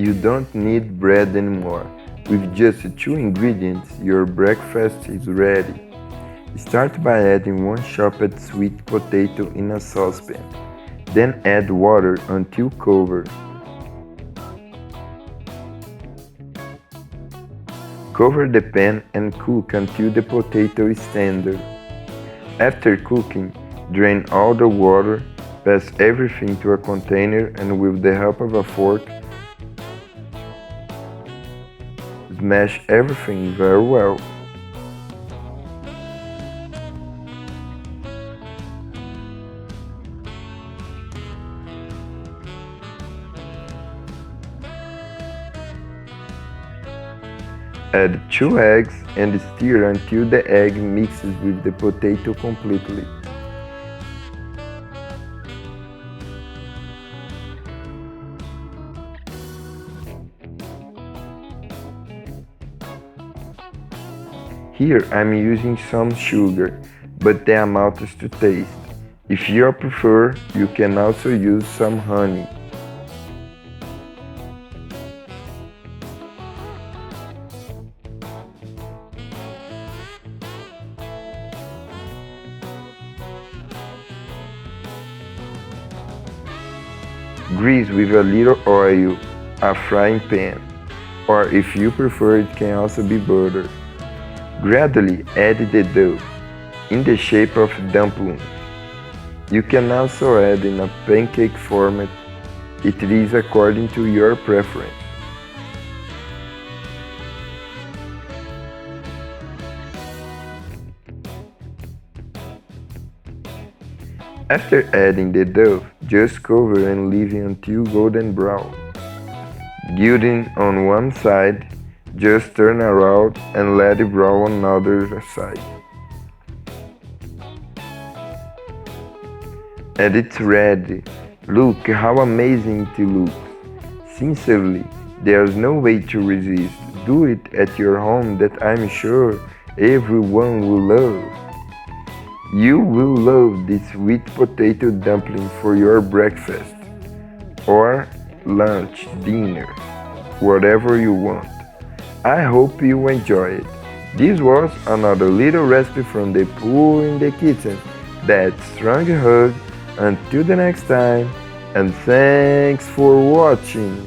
You don't need bread anymore. With just 2 ingredients, your breakfast is ready. Start by adding 1 chopped sweet potato in a saucepan. Then add water until covered. Cover the pan and cook until the potato is tender. After cooking, drain all the water, pass everything to a container, and with the help of a fork, smash everything very well. Add 2 eggs and stir until the egg mixes with the potato completely. Here I'm using some sugar, but the amount is to taste. If you prefer, you can also use some honey. Grease with a little oil a frying pan, or if you prefer it can also be butter. Gradually add the dough, in the shape of dumplings. You can also add in a pancake format, it is according to your preference. After adding the dough, just cover and leave it until golden brown. Gilding on one side, just turn around and let it brown on the other side. And it's ready. Look how amazing it looks. Sincerely, there's no way to resist. Do it at your home that I'm sure everyone will love. You will love this sweet potato dumpling for your breakfast, or lunch, dinner, whatever you want. I hope you enjoy it. This was another little recipe from the Pooh in the Kitchen. That strong hug. Until the next time, and thanks for watching.